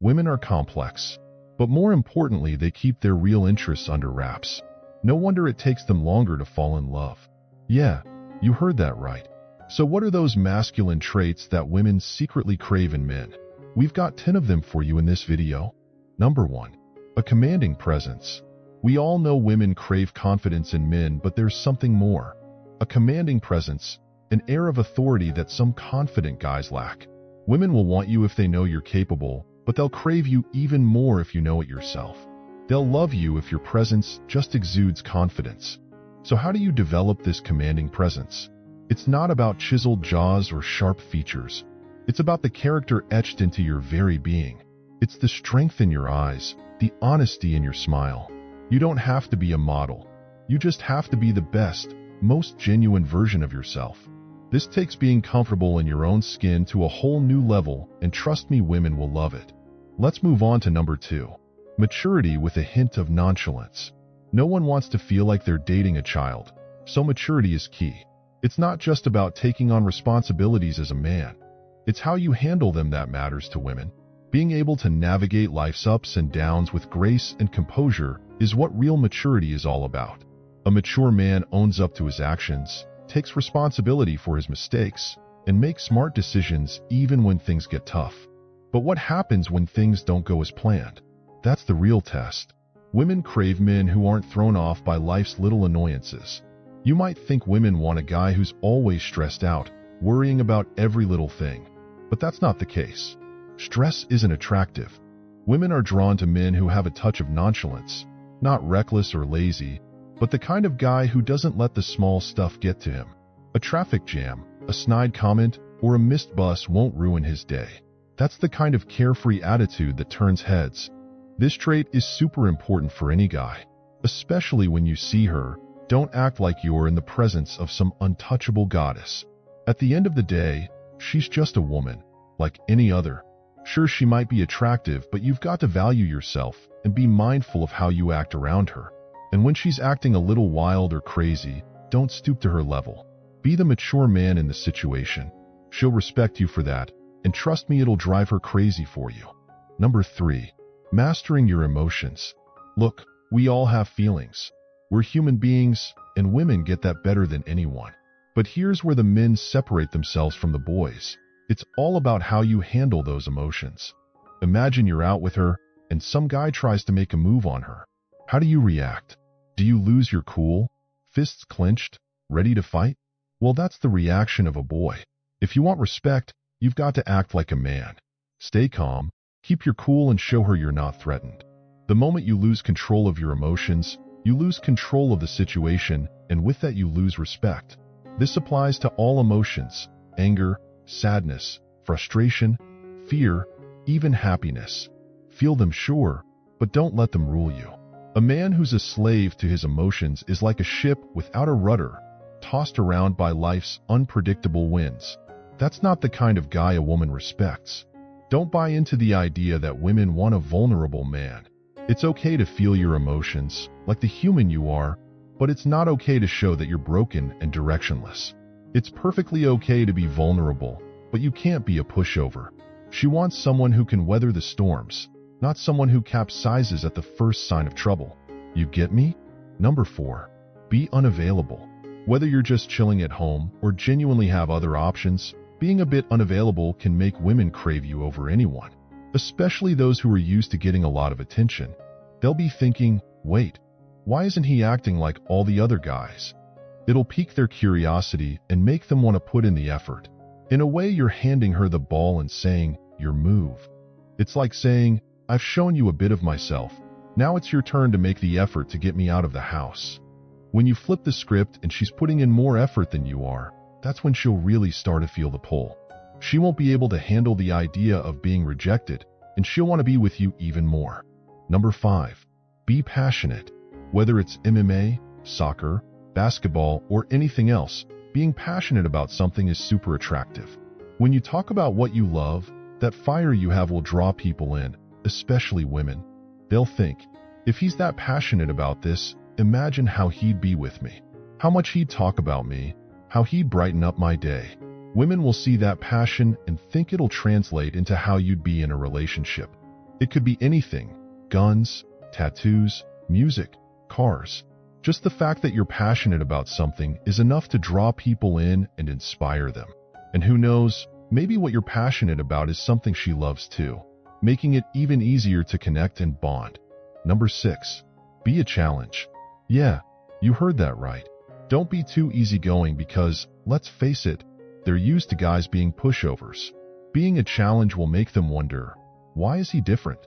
Women are complex, but more importantly, they keep their real interests under wraps. No wonder it takes them longer to fall in love. Yeah, you heard that right. So what are those masculine traits that women secretly crave in men? We've got 10 of them for you in this video. Number 1. A commanding presence. We all know women crave confidence in men, but there's something more. A commanding presence, an air of authority that some confident guys lack. Women will want you if they know you're capable, but they'll crave you even more if you know it yourself. They'll love you if your presence just exudes confidence. So how do you develop this commanding presence? It's not about chiseled jaws or sharp features. It's about the character etched into your very being. It's the strength in your eyes, the honesty in your smile. You don't have to be a model. You just have to be the best, most genuine version of yourself. This takes being comfortable in your own skin to a whole new level, and trust me, women will love it. Let's move on to number 2. Maturity with a hint of nonchalance. No one wants to feel like they're dating a child, so maturity is key. It's not just about taking on responsibilities as a man. It's how you handle them that matters to women. Being able to navigate life's ups and downs with grace and composure is what real maturity is all about. A mature man owns up to his actions, takes responsibility for his mistakes, and makes smart decisions even when things get tough. But what happens when things don't go as planned? That's the real test. Women crave men who aren't thrown off by life's little annoyances. You might think women want a guy who's always stressed out, worrying about every little thing. But that's not the case. Stress isn't attractive. Women are drawn to men who have a touch of nonchalance, not reckless or lazy, but the kind of guy who doesn't let the small stuff get to him. A traffic jam, a snide comment, or a missed bus won't ruin his day. That's the kind of carefree attitude that turns heads. This trait is super important for any guy. Especially when you see her, don't act like you're in the presence of some untouchable goddess. At the end of the day, she's just a woman, like any other. Sure, she might be attractive, but you've got to value yourself and be mindful of how you act around her. And when she's acting a little wild or crazy, don't stoop to her level. Be the mature man in the situation. She'll respect you for that, and trust me, it'll drive her crazy for you. Number 3. Mastering your emotions. Look, we all have feelings. We're human beings, and women get that better than anyone. But here's where the men separate themselves from the boys. It's all about how you handle those emotions. Imagine you're out with her, and some guy tries to make a move on her. How do you react? Do you lose your cool, fists clenched, ready to fight? Well, that's the reaction of a boy. If you want respect, you've got to act like a man. Stay calm, keep your cool, and show her you're not threatened. The moment you lose control of your emotions, you lose control of the situation, and with that you lose respect. This applies to all emotions: anger, sadness, frustration, fear, even happiness. Feel them, sure, but don't let them rule you. A man who's a slave to his emotions is like a ship without a rudder, tossed around by life's unpredictable winds. That's not the kind of guy a woman respects. Don't buy into the idea that women want a vulnerable man. It's okay to feel your emotions, like the human you are, but it's not okay to show that you're broken and directionless. It's perfectly okay to be vulnerable, but you can't be a pushover. She wants someone who can weather the storms, not someone who capsizes at the first sign of trouble. You get me? Number 4. Be unavailable. Whether you're just chilling at home or genuinely have other options, being a bit unavailable can make women crave you over anyone, especially those who are used to getting a lot of attention. They'll be thinking, wait, why isn't he acting like all the other guys? It'll pique their curiosity and make them want to put in the effort. In a way, you're handing her the ball and saying, your move. It's like saying, I've shown you a bit of myself. Now it's your turn to make the effort to get me out of the house. When you flip the script and she's putting in more effort than you are, that's when she'll really start to feel the pull. She won't be able to handle the idea of being rejected, and she'll want to be with you even more. Number 5. Be passionate. Whether it's MMA, soccer, basketball, or anything else, being passionate about something is super attractive. When you talk about what you love, that fire you have will draw people in, especially women. They'll think, if he's that passionate about this, imagine how he'd be with me, how much he'd talk about me, how he'd brighten up my day. Women will see that passion and think it'll translate into how you'd be in a relationship. It could be anything: guns, tattoos, music, cars. Just the fact that you're passionate about something is enough to draw people in and inspire them. And who knows, maybe what you're passionate about is something she loves too, making it even easier to connect and bond. Number 6. Be a challenge. Yeah, you heard that right. Don't be too easygoing because, let's face it, they're used to guys being pushovers. Being a challenge will make them wonder, why is he different?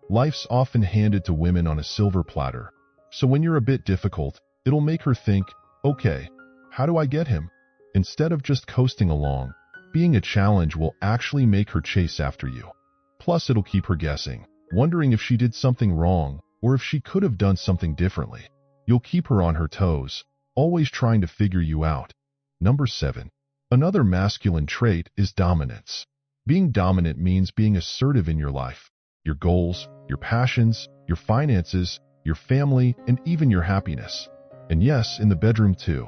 Life's often handed to women on a silver platter, so when you're a bit difficult, it'll make her think, okay, how do I get him? Instead of just coasting along, being a challenge will actually make her chase after you. Plus, it'll keep her guessing, wondering if she did something wrong or if she could have done something differently. You'll keep her on her toes, always trying to figure you out. Number 7. Another masculine trait is dominance. Being dominant means being assertive in your life, your goals, your passions, your finances, your family, and even your happiness. And yes, in the bedroom too.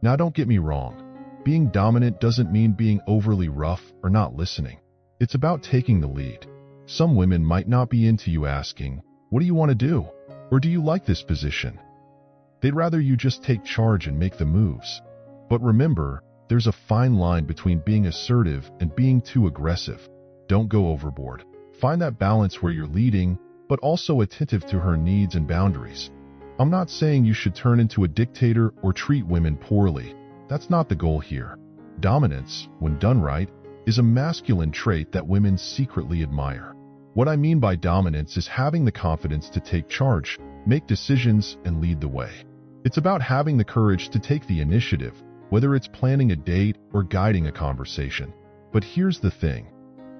Now don't get me wrong. Being dominant doesn't mean being overly rough or not listening. It's about taking the lead. Some women might not be into you asking, what do you want to do? Or do you like this position? They'd rather you just take charge and make the moves. But remember, there's a fine line between being assertive and being too aggressive. Don't go overboard. Find that balance where you're leading, but also attentive to her needs and boundaries. I'm not saying you should turn into a dictator or treat women poorly. That's not the goal here. Dominance, when done right, is a masculine trait that women secretly admire. What I mean by dominance is having the confidence to take charge, make decisions, and lead the way. It's about having the courage to take the initiative, whether it's planning a date or guiding a conversation. But here's the thing.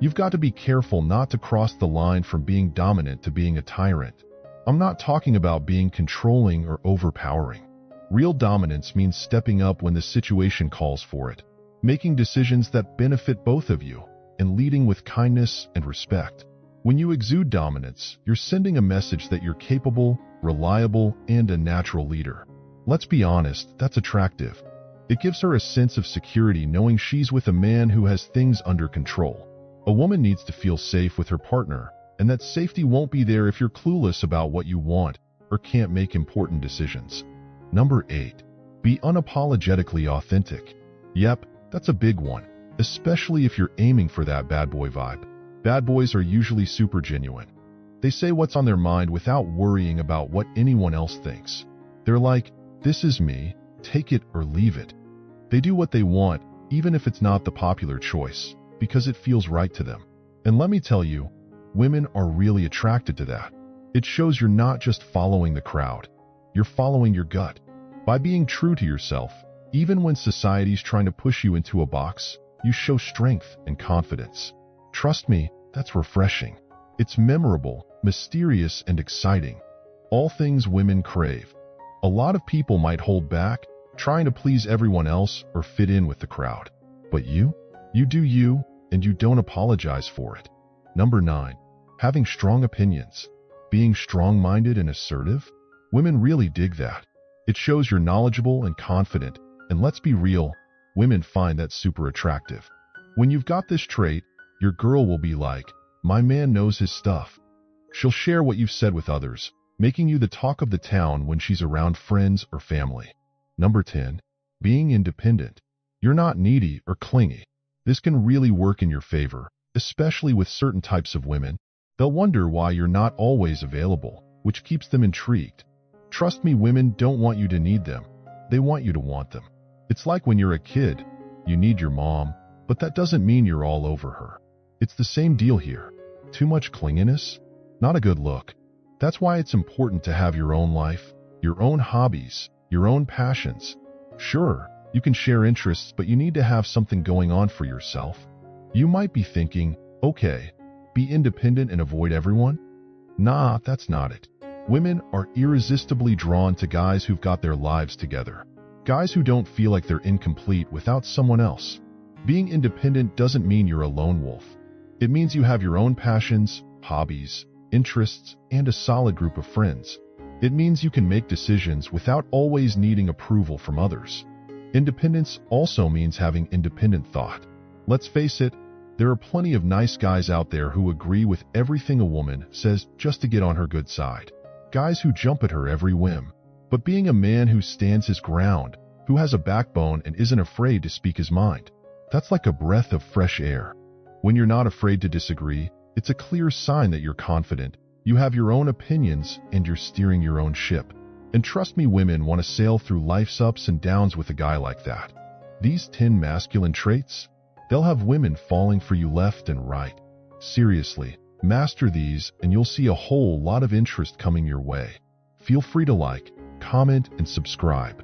You've got to be careful not to cross the line from being dominant to being a tyrant. I'm not talking about being controlling or overpowering. Real dominance means stepping up when the situation calls for it, making decisions that benefit both of you, and leading with kindness and respect. When you exude dominance, you're sending a message that you're capable, reliable, and a natural leader. Let's be honest, that's attractive. It gives her a sense of security knowing she's with a man who has things under control. A woman needs to feel safe with her partner, and that safety won't be there if you're clueless about what you want or can't make important decisions. Number 8. Be unapologetically authentic. Yep, that's a big one, especially if you're aiming for that bad boy vibe. Bad boys are usually super genuine. They say what's on their mind without worrying about what anyone else thinks. They're like, this is me, take it or leave it. They do what they want, even if it's not the popular choice, because it feels right to them. And let me tell you, women are really attracted to that. It shows you're not just following the crowd. You're following your gut. By being true to yourself, even when society's trying to push you into a box, you show strength and confidence. Trust me, that's refreshing. It's memorable, mysterious, and exciting. All things women crave. A lot of people might hold back, trying to please everyone else or fit in with the crowd. But you do you, and you don't apologize for it. Number 9. Having strong opinions. Being strong-minded and assertive? Women really dig that. It shows you're knowledgeable and confident, and let's be real, women find that super attractive. When you've got this trait, your girl will be like, my man knows his stuff. She'll share what you've said with others, making you the talk of the town when she's around friends or family. Number 10. Being independent. You're not needy or clingy. This can really work in your favor, especially with certain types of women. They'll wonder why you're not always available, which keeps them intrigued. Trust me, women don't want you to need them. They want you to want them. It's like when you're a kid. You need your mom, but that doesn't mean you're all over her. It's the same deal here. Too much clinginess? Not a good look. That's why it's important to have your own life, your own hobbies, your own passions. Sure, you can share interests, but you need to have something going on for yourself. You might be thinking, okay, be independent and avoid everyone? Nah, that's not it. Women are irresistibly drawn to guys who've got their lives together. Guys who don't feel like they're incomplete without someone else. Being independent doesn't mean you're a lone wolf. It means you have your own passions, hobbies, interests, and a solid group of friends. It means you can make decisions without always needing approval from others. Independence also means having independent thought. Let's face it, There are plenty of nice guys out there who agree with everything a woman says just to get on her good side. Guys who jump at her every whim. But being a man who stands his ground, who has a backbone and isn't afraid to speak his mind, that's like a breath of fresh air. When you're not afraid to disagree, it's a clear sign that you're confident, you have your own opinions, and you're steering your own ship. And trust me, women want to sail through life's ups and downs with a guy like that. These 10 masculine traits, they'll have women falling for you left and right. Seriously, master these and you'll see a whole lot of interest coming your way. Feel free to like, comment, and subscribe.